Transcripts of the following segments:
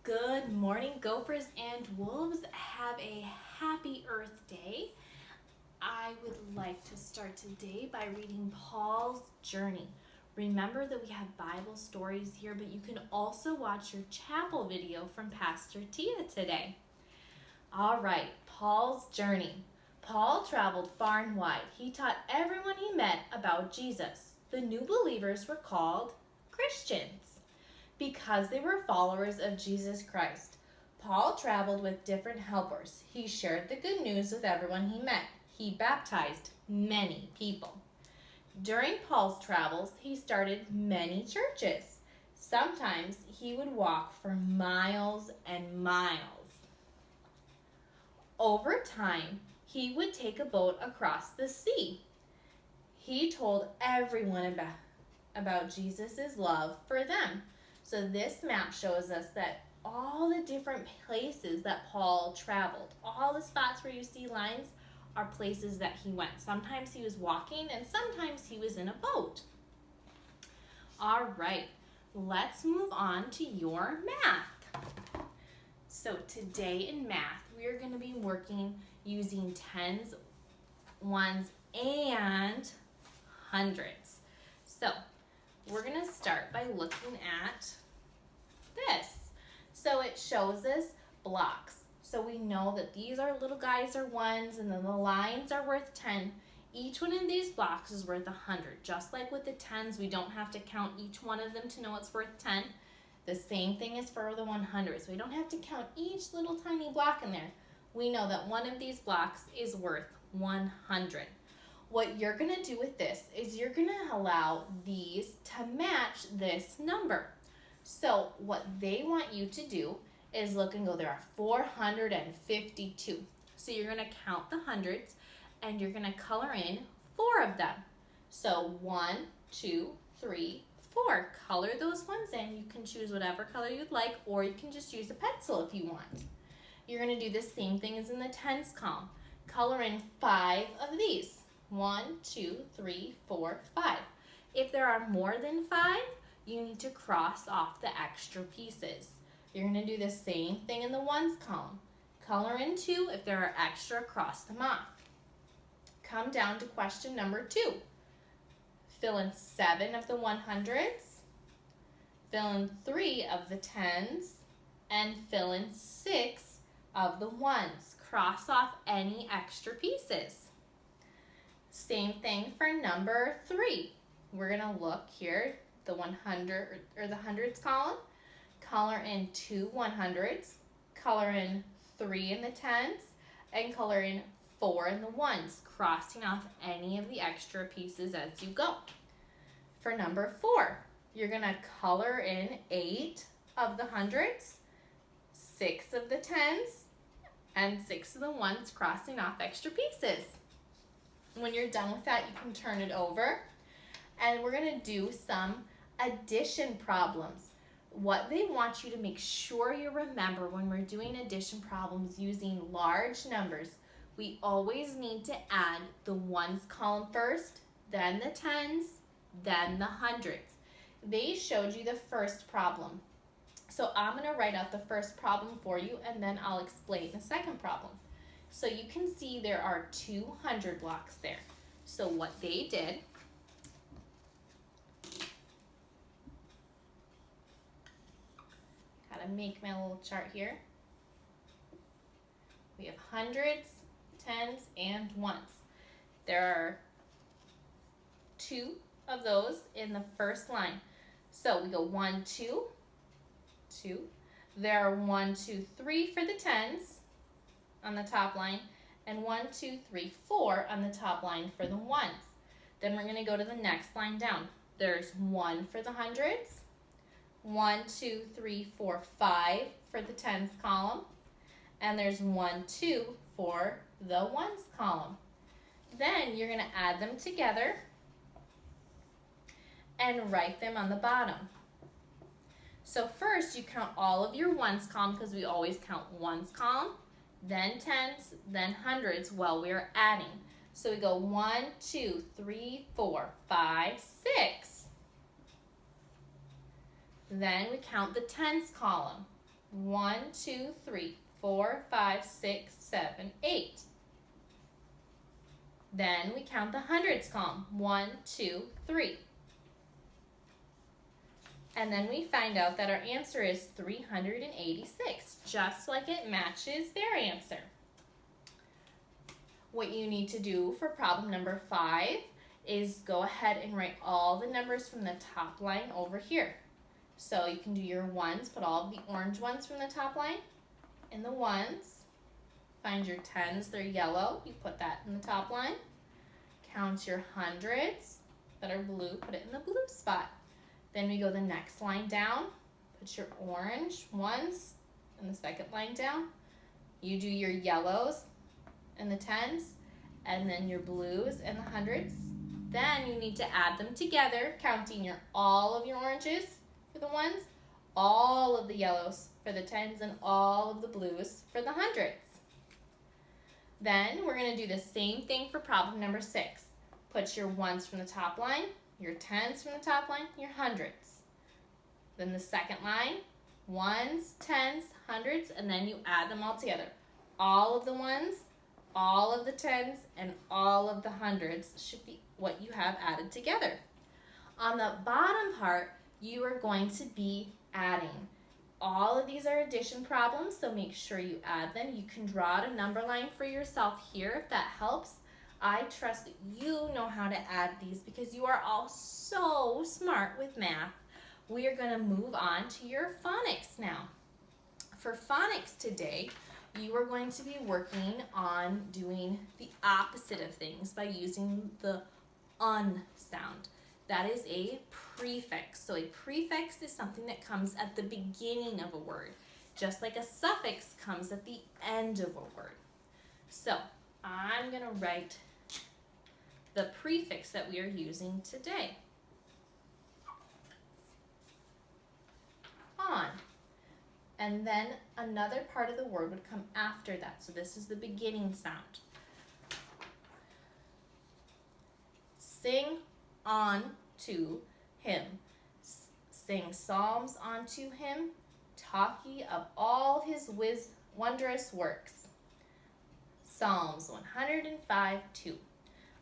Good morning, Gophers and Wolves. Have a happy Earth Day. I would like to start today by reading Paul's journey. Remember that we have Bible stories here, but you can also watch your chapel video from Pastor Tia today. All right, Paul's journey. Paul traveled far and wide. He taught everyone he met about Jesus. The new believers were called Christians because they were followers of Jesus Christ. Paul traveled with different helpers. He shared the good news with everyone he met. He baptized many people. During Paul's travels, he started many churches. Sometimes he would walk for miles and miles. Over time, he would take a boat across the sea. He told everyone about Jesus' love for them. So this map shows us that all the different places that Paul traveled, all the spots where you see lines are places that he went. Sometimes he was walking and sometimes he was in a boat. All right, let's move on to your math. So today in math, we are going to be working using tens, ones, and hundreds. So we're going to start by looking at this. So it shows us blocks. So we know that these are little guys are ones and then the lines are worth 10. Each one of these blocks is worth 100. Just like with the tens, we don't have to count each one of them to know it's worth 10. The same thing is for the 100s. We don't have to count each little tiny block in there. We know that one of these blocks is worth 100. What you're going to do with this is you're going to allow these to match this number. So what they want you to do is look and go, there are 452. So you're going to count the hundreds and you're going to color in 4 of them. So 1, 2, 3, 4. Color those ones in. You can choose whatever color you'd like, or you can just use a pencil if you want. You're going to do the same thing as in the tens column. Color in 5 of these. 1, 2, 3, 4, 5. If there are more than 5, you need to cross off the extra pieces. You're going to do the same thing in the ones column. Color in 2. If there are extra, cross them off. Come down to question number 2. Fill in 7 of the 100s. Fill in 3 of the 10s. And fill in 6 of the ones. Cross off any extra pieces. Same thing for number 3. We're going to look here, the 100 or the hundreds column. Color in 2 100s, color in 3 in the 10s, and color in 4 in the ones, crossing off any of the extra pieces as you go. For number 4, you're going to color in 8 of the hundreds, 6 of the 10s, and 6 of the ones, crossing off extra pieces. When you're done with that, you can turn it over, and we're going to do some addition problems. What they want you to make sure you remember when we're doing addition problems using large numbers, we always need to add the ones column first, then the tens, then the hundreds. They showed you the first problem. So I'm going to write out the first problem for you and then I'll explain the second problem. So you can see there are 200 blocks there. So what they did, make my little chart here. We have hundreds, tens, and ones. There are 2 of those in the first line. So we go 1, 2, 2. There are 1, 2, 3 for the tens on the top line, and 1, 2, 3, 4 on the top line for the ones. Then we're going to go to the next line down. There's 1 for the hundreds, 1, 2, 3, 4, 5 for the tens column, and there's 1, 2 for the ones column. Then you're going to add them together and write them on the bottom. So first you count all of your ones column because we always count ones column, then tens, then hundreds while we're adding. So we go 1, 2, 3, 4, 5, 6. Then we count the tens column. 1, 2, 3, 4, 5, 6, 7, 8. Then we count the hundreds column. 1, 2, 3. And then we find out that our answer is 386, just like it matches their answer. What you need to do for problem number 5 is go ahead and write all the numbers from the top line over here. So you can do your ones, put all of the orange ones from the top line in the ones. Find your tens, they're yellow, you put that in the top line. Count your hundreds that are blue, put it in the blue spot. Then we go the next line down, put your orange ones in the second line down. You do your yellows and the tens, and then your blues and the hundreds. Then you need to add them together, counting all of your oranges for the ones, all of the yellows for the tens, and all of the blues for the hundreds. Then we're going to do the same thing for problem number 6. Put your ones from the top line, your tens from the top line, your hundreds. Then the second line, ones, tens, hundreds, and then you add them all together. All of the ones, all of the tens, and all of the hundreds should be what you have added together. On the bottom part, you are going to be adding. All of these are addition problems, so make sure you add them. You can draw out a number line for yourself here if that helps. I trust that you know how to add these because you are all so smart with math. We are going to move on to your phonics now. For phonics today, you are going to be working on doing the opposite of things by using the un sound. That is a prefix. So a prefix is something that comes at the beginning of a word, just like a suffix comes at the end of a word. So I'm going to write the prefix that we are using today. On. And then another part of the word would come after that. So this is the beginning sound. Sing on to him. Sing psalms unto him. Talk ye of all his wondrous works. Psalms 105:2.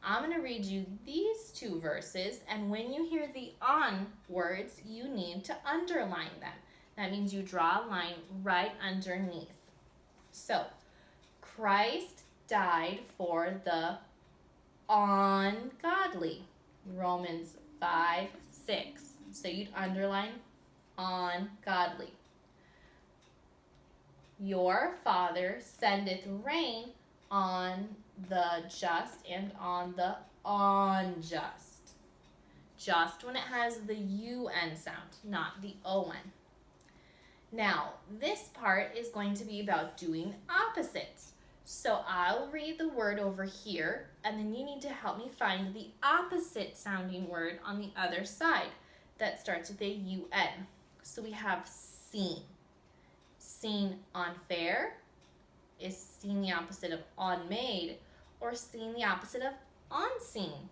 I'm going to read you these 2 verses, and when you hear the on words, you need to underline them. That means you draw a line right underneath. So, Christ died for the ungodly. Romans 5:6. So you'd underline ungodly. Your Father sendeth rain on the just and on the unjust. Just when it has the UN sound, not the ON. Now, this part is going to be about doing opposites. So I'll read the word over here, and then you need to help me find the opposite sounding word on the other side that starts with a UN. So we have seen. Seen unfair is seen the opposite of unmade, or seen the opposite of unseen.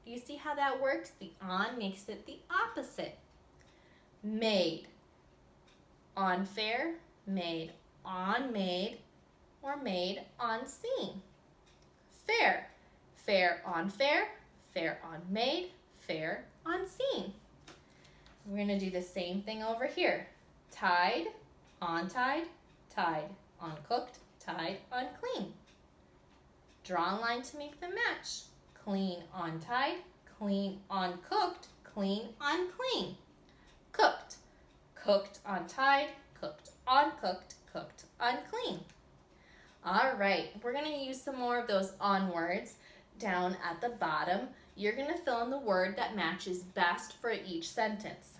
Do you see how that works? The on makes it the opposite. Made. Unfair, made unmade, or made unseen. Fair. Fair unfair, fair unmade, fair unseen. We're going to do the same thing over here. Tied, untied, tied, uncooked, tied, unclean. Draw a line to make them match. Clean, untied, clean, uncooked, clean, unclean. Cooked, cooked, untied, cooked, uncooked, cooked, unclean. All right, we're going to use some more of those on words down at the bottom. You're going to fill in the word that matches best for each sentence.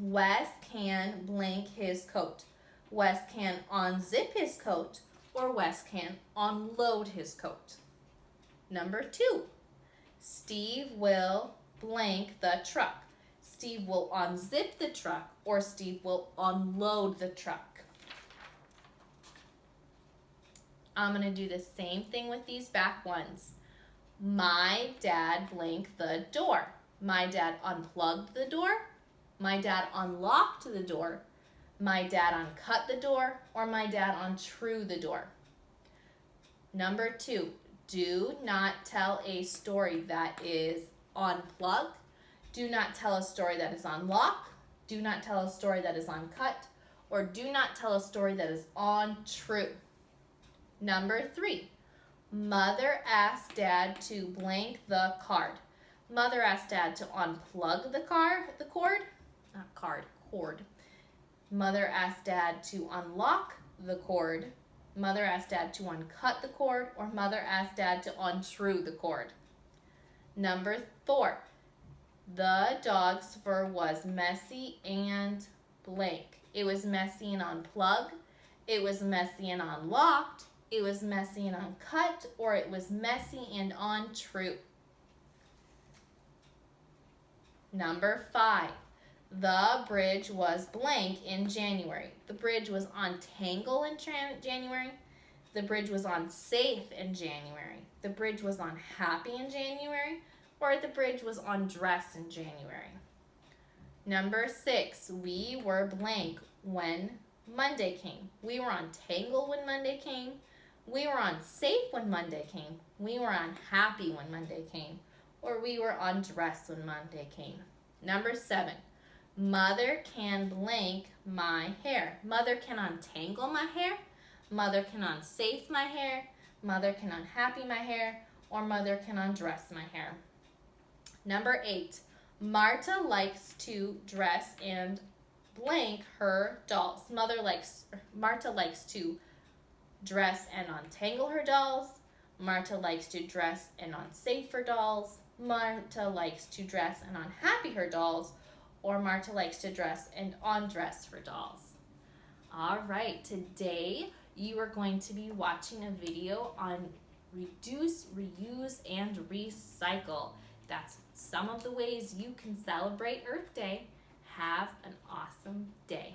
Wes can blank his coat. Wes can unzip his coat, or Wes can unload his coat. Number 2, Steve will blank the truck. Steve will unzip the truck, or Steve will unload the truck. I'm going to do the same thing with these back ones. My dad blanked the door. My dad unplugged the door. My dad unlocked the door. My dad uncut the door, or my dad untrew the door. Number 2, do not tell a story that is unplugged. Do not tell a story that is unlocked. Do not tell a story that is uncut. Or do not tell a story that is untrue. Number 3, Mother asked Dad to blank the card. Mother asked Dad to unplug the cord. Mother asked Dad to unlock the cord. Mother asked Dad to uncut the cord, or Mother asked Dad to untrue the cord. Number 4, the dog's fur was messy and blank. It was messy and unplugged. It was messy and unlocked. It was messy and uncut, or it was messy and untrue. Number 5, the bridge was blank in January. The bridge was untangled in January. The bridge was unsafe in January. The bridge was unhappy in January, or the bridge was undressed in January. Number 6, we were blank when Monday came. We were untangled when Monday came. We were unsafe when Monday came. We were unhappy when Monday came, or we were undressed when Monday came. Number 7, Mother can blank my hair. Mother can untangle my hair. Mother can unsafe my hair. Mother can unhappy my hair, or Mother can undress my hair. Number 8, Marta likes to dress and blank her dolls. Marta likes to dress and untangle her dolls. Marta likes to dress and unsafe her dolls. Marta likes to dress and unhappy her dolls, or Marta likes to dress and undress her dolls. All right, today you are going to be watching a video on reduce, reuse, and recycle. That's some of the ways you can celebrate Earth Day. Have an awesome day.